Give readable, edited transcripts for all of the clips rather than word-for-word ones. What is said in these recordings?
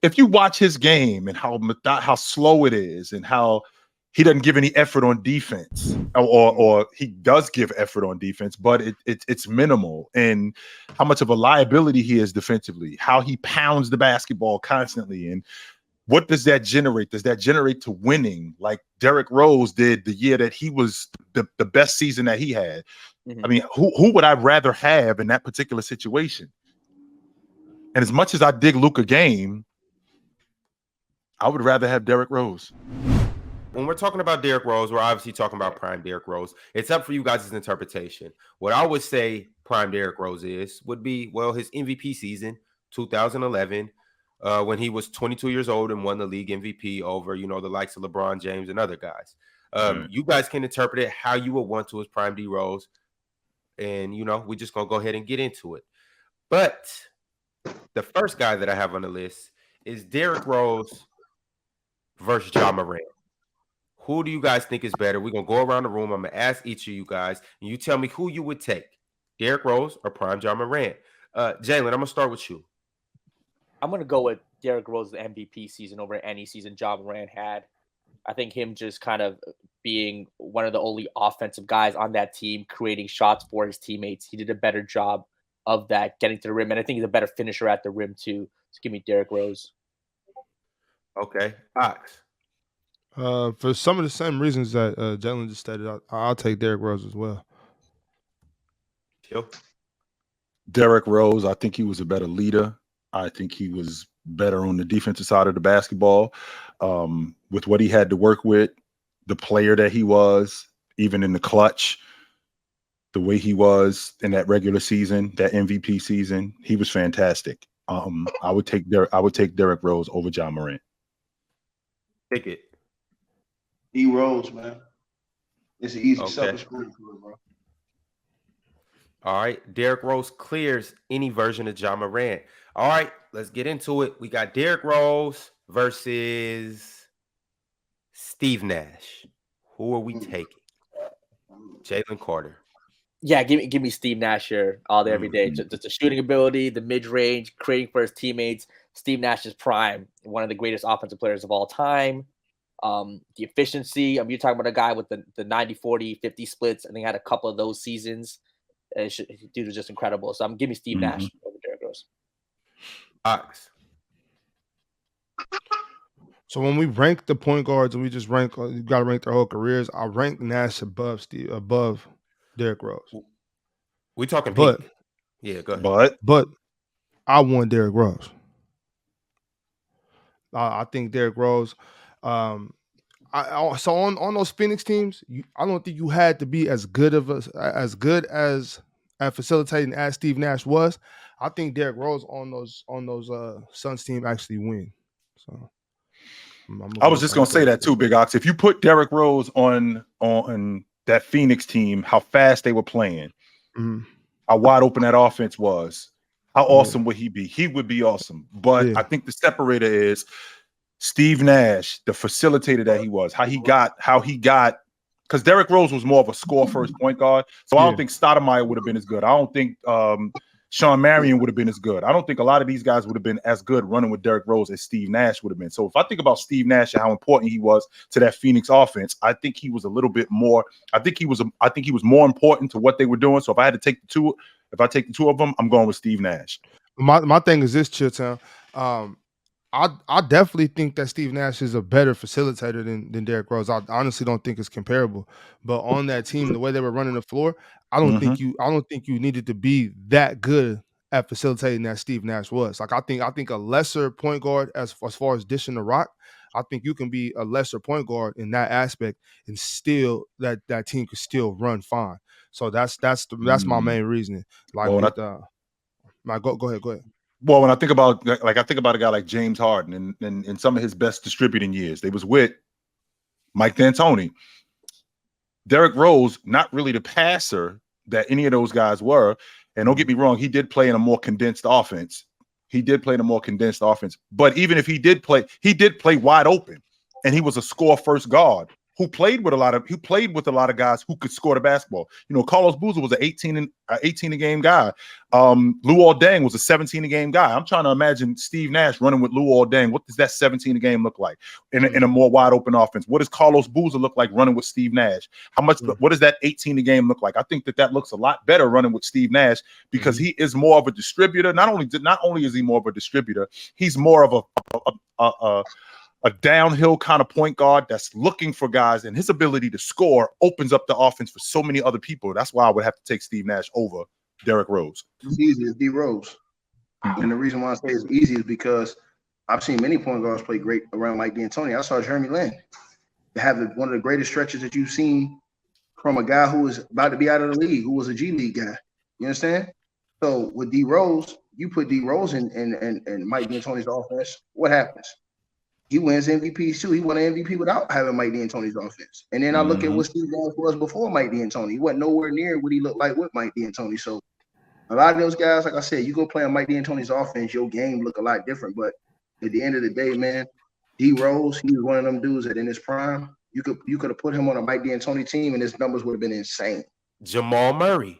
if you watch his game and how slow it is and how he doesn't give any effort on defense, or he does give effort on defense, but it's minimal, and how much of a liability he is defensively, how he pounds the basketball constantly, and what does that generate? Does that generate to winning like Derrick Rose did the year that he was the best season that he had? I mean, who would I rather have in that particular situation? And as much as I dig Luka game, I would rather have Derrick Rose. When we're talking about Derrick Rose, we're obviously talking about prime Derrick Rose. It's up for you guys' interpretation. What I would say prime Derrick Rose would be, well, his MVP season, 2011, when he was 22 years old and won the league MVP over, the likes of LeBron James and other guys. You guys can interpret it how you would want to as prime D Rose. And, we're just going to go ahead and get into it. But the first guy that I have on the list is Derrick Rose versus Ja Morant. Who do you guys think is better? We're going to go around the room. I'm going to ask each of you guys, and you tell me who you would take, Derrick Rose or prime Ja Morant. Jalen, I'm going to start with you. I'm going to go with Derrick Rose's MVP season over any season Ja Morant had. I think him just kind of being one of the only offensive guys on that team, creating shots for his teammates. He did a better job of that, getting to the rim. And I think he's a better finisher at the rim, too. So give me Derrick Rose. Okay. Ox. For some of the same reasons that Jalen just stated, I'll take Derrick Rose as well. Derrick Rose, I think he was a better leader. I think he was better on the defensive side of the basketball, with what he had to work with, the player that he was, even in the clutch, the way he was in that regular season, that MVP season. He was fantastic. I would take Derrick Rose over Ja Morant. Take it. D Rose, man. It's an easy self-screen for it, bro. All right. Derrick Rose clears any version of Ja Morant. All right. Let's get into it. We got Derrick Rose versus Steve Nash. Who are we taking? Jalen Carter. Yeah, give me Steve Nash here all day, every day. Just the shooting ability, the mid-range, creating for his teammates. Steve Nash is prime, one of the greatest offensive players of all time. The efficiency. You're talking about a guy with the 90, 40, 50 splits. I think he had a couple of those seasons. Dude was just incredible. So I'm giving Steve Nash over Derrick Rose. Ox. So when we rank the point guards and we just rank, you got to rank their whole careers. I rank Nash above Derrick Rose. We talking but peak. Yeah, go ahead. But I want Derrick Rose. I think Derrick Rose. So on those Phoenix teams, I don't think you had to be as good as at facilitating as Steve Nash was. I think Derrick Rose on those Suns team actually win. So I was just gonna say that too, Big Ox. If you put Derrick Rose on that Phoenix team, how fast they were playing, how wide open that offense was, how awesome would he be? He would be awesome. But I think the separator is Steve Nash, the facilitator that he was, how he got, because Derrick Rose was more of a score first point guard. So I don't think Stoudemire would have been as good. I don't think Sean Marion would have been as good. I don't think a lot of these guys would have been as good running with Derrick Rose as Steve Nash would have been. So if I think about Steve Nash and how important he was to that Phoenix offense, I think he was a little bit more. I think he was more important to what they were doing. So if I had to take the two, I take the two of them, I'm going with Steve Nash. My thing is this, Chilltown. I definitely think that Steve Nash is a better facilitator than Derrick Rose. I honestly don't think it's comparable. But on that team, the way they were running the floor, I don't think you needed to be that good at facilitating that Steve Nash was. Like I think a lesser point guard as far as dishing the rock, I think you can be a lesser point guard in that aspect and still that team could still run fine. So that's my main reasoning. Like go ahead. Well, when I think about a guy like James Harden and in some of his best distributing years, they was with Mike D'Antoni. Derrick Rose, not really the passer that any of those guys were. And don't get me wrong, he did play in a more condensed offense. But even if he did play wide open, and he was a score first guard. who played with a lot of guys who could score the basketball. You know, Carlos Boozer was an 18 a game guy. Luol Deng was a 17 a game guy. I'm trying to imagine Steve Nash running with Luol Deng. What does that 17 a game look like in a more wide open offense? What does Carlos Boozer look like running with Steve Nash? What does that 18 a game look like? I think that looks a lot better running with Steve Nash because he is more of a distributor. Not only is he more of a distributor, he's more of a downhill kind of point guard that's looking for guys, and his ability to score opens up the offense for so many other people. That's why I would have to take Steve Nash over Derrick Rose. It's easy as D Rose. And the reason why I say it's easy is because I've seen many point guards play great around Mike D'Antoni. I saw Jeremy Lin have one of the greatest stretches that you've seen from a guy who was about to be out of the league, who was a G League guy. You understand? So with D Rose, you put D Rose in Mike D'Antoni's offense, what happens? He wins MVPs too. He won an MVP without having Mike D'Antoni's offense. And then I look at what Steve Nash was before Mike D'Antoni. He wasn't nowhere near what he looked like with Mike D'Antoni. So a lot of those guys, like I said, you go play on Mike D'Antoni's offense, your game look a lot different. But at the end of the day, man, D Rose, he was one of them dudes that in his prime, you could have put him on a Mike D'Antoni team and his numbers would have been insane. Jamal Murray,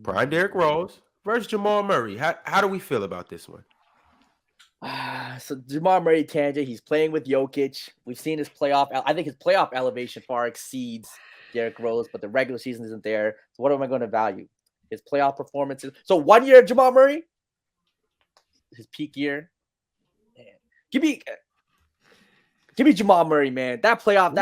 prime Derrick Rose versus Jamal Murray. How do we feel about this one? So Jamal Murray tangent, he's playing with Jokic. We've seen his playoff. I think his playoff elevation far exceeds Derrick Rose, but the regular season isn't there. So what am I going to value? His playoff performances. So 1 year Jamal Murray, his peak year. Man. Give me Jamal Murray, man. That playoff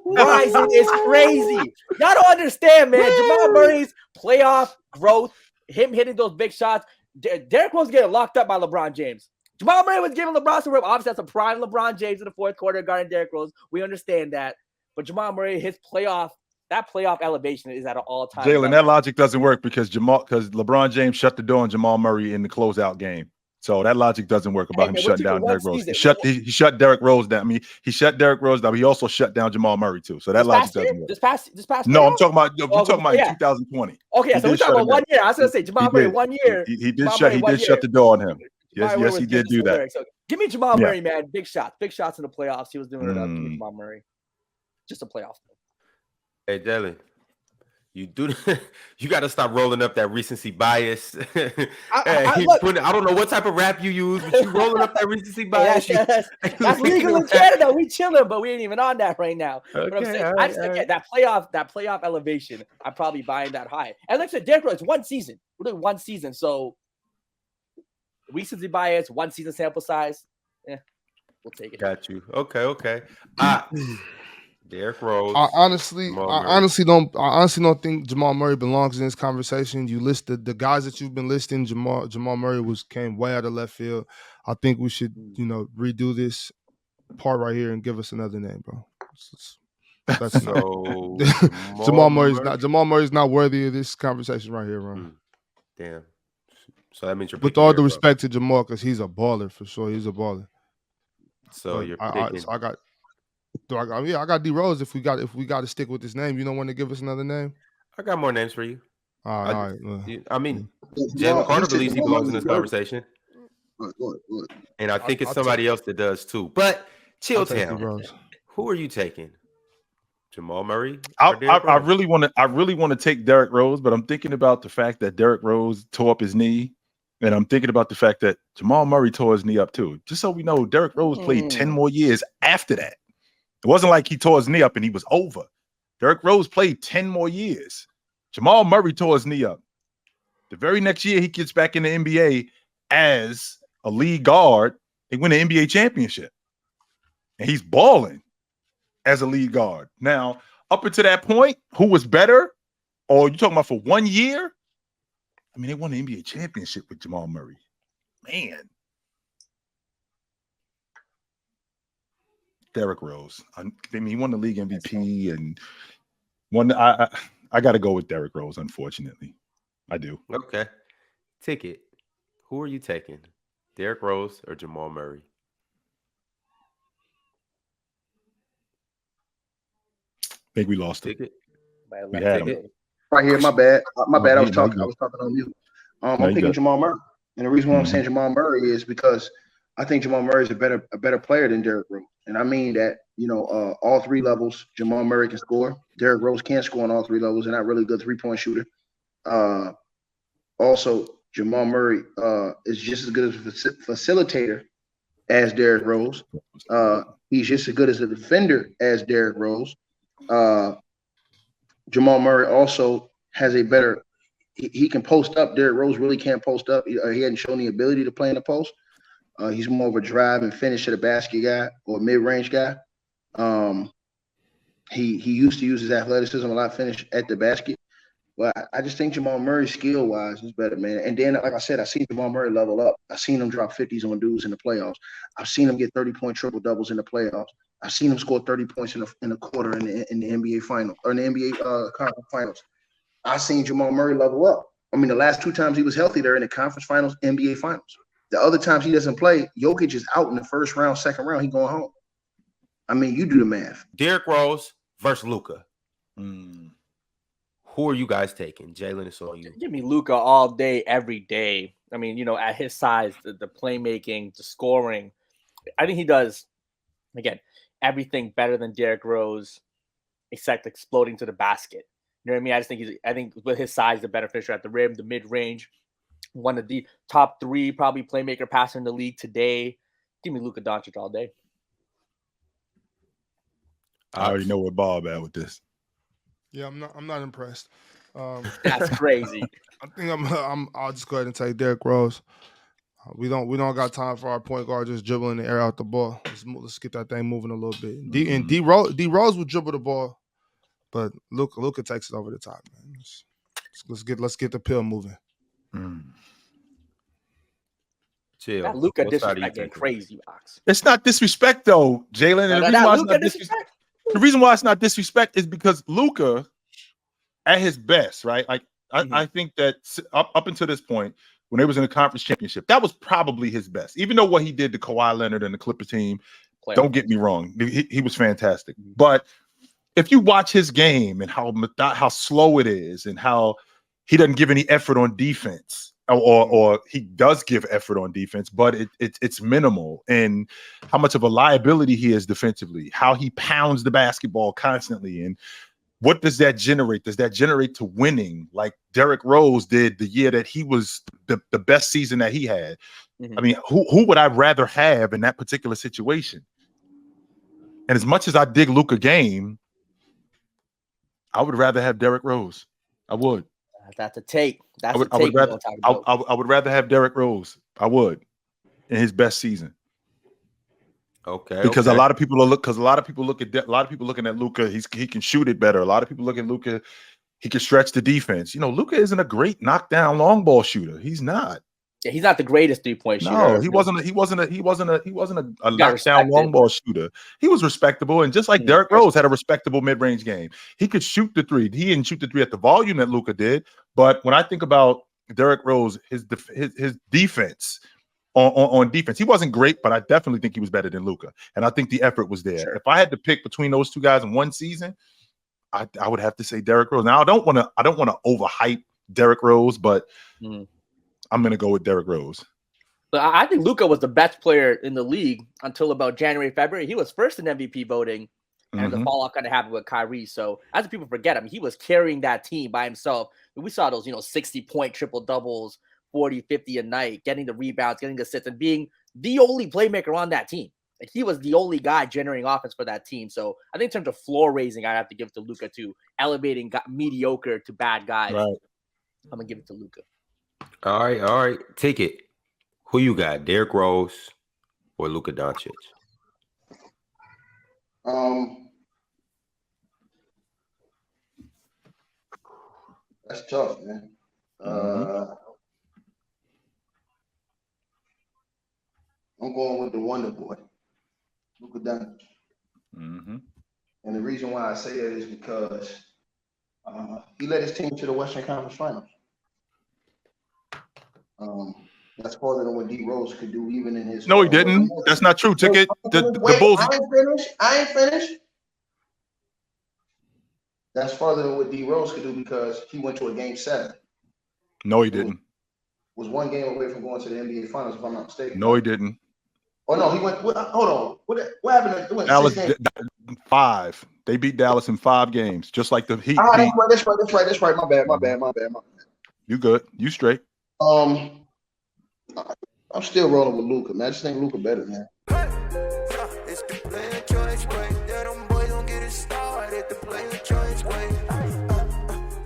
rising is crazy. Y'all don't understand, man. Jamal Murray's playoff growth, him hitting those big shots. Derrick Rose getting locked up by LeBron James. Jamal Murray was giving LeBron some room. Obviously, that's a prime LeBron James in the fourth quarter guarding Derrick Rose. We understand that. But Jamal Murray, his playoff elevation is at an all-time. Jalen, that logic doesn't work because LeBron James shut the door on Jamal Murray in the closeout game. So that logic doesn't work about him shutting down Derrick Rose. He shut Derrick Rose down. I mean, he shut Derrick Rose down. But he also shut down Jamal Murray too. So that logic doesn't work. This past. No, I'm talking about. We're talking about 2020. Okay, so we're talking about 1 year. I was going to say Jamal Murray 1 year. He did shut the door on him. Yes, he did do that. So give me Jamal Murray, man. Big shots in the playoffs. He was doing it up. Give me Jamal Murray. Just a playoff. Hey, Dylan. You got to stop rolling up that recency bias. I don't know what type of rap you use, but you rolling up that recency bias. That's legal in Canada. We chilling, but we ain't even on that right now. Okay, but I'm saying, I just think that playoff elevation, I'm probably buying that high. And like I said, Derrick Rose, 1 season. We're doing 1 season. So recency bias, 1 season sample size. We'll take it. Got you. Okay. Derrick Rose. I honestly don't think Jamal Murray belongs in this conversation. You listed the guys that you've been listing. Jamal Murray came way out of left field. I think we should, redo this part right here and give us another name, bro. That's so Jamal Murray's not worthy of this conversation right here, bro. Damn. So that means you're with all due respect to Jamal, because he's a baller for sure. He's a baller. So you're picking. I got D Rose. If we got to stick with this name, you don't want to give us another name? I got more names for you. All right. I mean, Jalen Carter believes he belongs in this conversation, and I think it's somebody else that does too. But chill, Town. Who are you taking? Jamal Murray? I really want to take Derrick Rose, but I'm thinking about the fact that Derrick Rose tore up his knee. And I'm thinking about the fact that Jamal Murray tore his knee up too. Just so we know, Derrick Rose played 10 more years after that. It wasn't like he tore his knee up and he was over. Derrick Rose played 10 more years. Jamal Murray tore his knee up. The very next year, he gets back in the NBA as a lead guard. They win an NBA championship. And he's balling as a lead guard. Now, up until that point, who was better? Or you talking about for 1 year? I mean, they won the NBA championship with Jamal Murray. Man. Derrick Rose. I mean, he won the league MVP and won. I got to go with Derrick Rose, unfortunately. I do. Okay. Ticket. Who are you taking? Derrick Rose or Jamal Murray? I think we lost Ticket. it. We had him. Right here, my bad. I was talking on mute. I'm picking Jamal Murray. And the reason why I'm saying Jamal Murray is because I think Jamal Murray is a better player than Derrick Rose. And I mean that, all three levels, Jamal Murray can score. Derrick Rose can't score on all three levels. They're not really a good three-point shooter. Also, Jamal Murray is just as good as a facilitator as Derrick Rose. He's just as good as a defender as Derrick Rose. Jamal Murray also has a better – he can post up. Derrick Rose really can't post up. He hadn't shown the ability to play in the post. He's more of a drive and finish at a basket guy or mid-range guy. He used to use his athleticism a lot, finish at the basket. But I just think Jamal Murray, skill-wise, is better, man. And then, like I said, I've seen Jamal Murray level up. I've seen him drop 50s on dudes in the playoffs. I've seen him get 30-point triple-doubles in the playoffs. I've seen him score 30 points in a quarter in the NBA final or in the NBA conference finals. I've seen Jamal Murray level up. I mean, the last 2 times he was healthy, they're in the conference finals, NBA finals. The other times he doesn't play, Jokic is out in the first round, second round. He going home. I mean, you do the math. Derrick Rose versus Luka. Who are you guys taking? Jalen, it's all you. Give me Luka all day, every day. I mean, at his size, the playmaking, the scoring, I think he does, again, everything better than Derrick Rose, except exploding to the basket. You know what I mean? I think with his size, the beneficial at the rim, the mid-range, one of the top 3 probably playmaker passer in the league today. Give me Luka Doncic all day. I already know what Bob at with this. Yeah, I'm not impressed. That's crazy. I think I'll just go ahead and take Derrick Rose. We don't got time for our point guard just dribbling the air out the ball. Let's get that thing moving a little bit. D Rose will dribble the ball, but Luka takes it over the top, man. Let's get the pill moving. Chill. That Luka disrespect getting crazy, Box. It's not disrespect though, Jalen. The reason why it's not disrespect is because Luka, at his best, right? Like I think that up until this point, when they was in the conference championship, that was probably his best. Even though what he did to Kawhi Leonard and the Clipper team, don't get me wrong, he was fantastic. But if you watch his game and how slow it is and how he doesn't give any effort on defense, or he does give effort on defense, but it's minimal, and how much of a liability he is defensively, how he pounds the basketball constantly, and what does that generate? Does that generate to winning like Derrick Rose did the year that he was the best season that he had? I mean, who would I rather have in that particular situation? And as much as I dig Luka game, I would rather have Derrick Rose. I would. That's a take. I would rather have Derrick Rose. I would, in his best season. Okay. Because a lot of people looking at Luka. He can shoot it better. A lot of people look at Luka. He can stretch the defense. Luka isn't a great knockdown long ball shooter. He's not. Yeah, he's not the greatest 3-point shooter. No, he wasn't a knockdown long ball shooter. He was respectable, and just like Derrick Rose had a respectable mid range game, he could shoot the 3. He didn't shoot the 3 at the volume that Luka did. But when I think about Derrick Rose, his defense on defense, he wasn't great, but I definitely think he was better than Luka, and I think the effort was there. Sure. If I had to pick between those 2 guys in one season, I would have to say Derrick Rose. Now I don't want to overhype Derrick Rose, but I'm going to go with Derrick Rose. But I think Luka was the best player in the league until about January, February. He was first in MVP voting, and the fallout kind of happened with Kyrie. So as people forget, I mean, he was carrying that team by himself. We saw those, 60-point triple doubles, 40, 50 a night, getting the rebounds, getting the assists, and being the only playmaker on that team. Like, he was the only guy generating offense for that team. So I think in terms of floor raising, I have to give it to Luka too, elevating mediocre to bad guys. Right. I'm gonna give it to Luka. All right. Take it. Who you got, Derrick Rose or Luka Doncic? That's tough, man. I'm going with the Wonder Boy, Luka Doncic. And the reason why I say that is because he led his team to the Western Conference Finals. That's farther than what D Rose could do, even in his. No, he didn't. That's not true. Ticket. The Bulls. I ain't finished. That's farther than what D Rose could do because he went to a Game 7. No, he didn't. Was one game away from going to the NBA Finals, if I'm not mistaken. No, he didn't. Oh no, he went. Hold on. What happened? It went Dallas 6 games. 5. They beat Dallas in 5 games, just like the Heat. That's right. My bad. You good? You straight? I'm still rolling with Luka, man. I just think Luka better, man. It's the player choice way. Yeah, them boys don't get it started. The player choice way.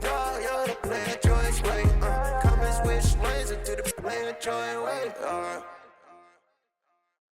The player choice way. Come and switch lanes into the player choice way.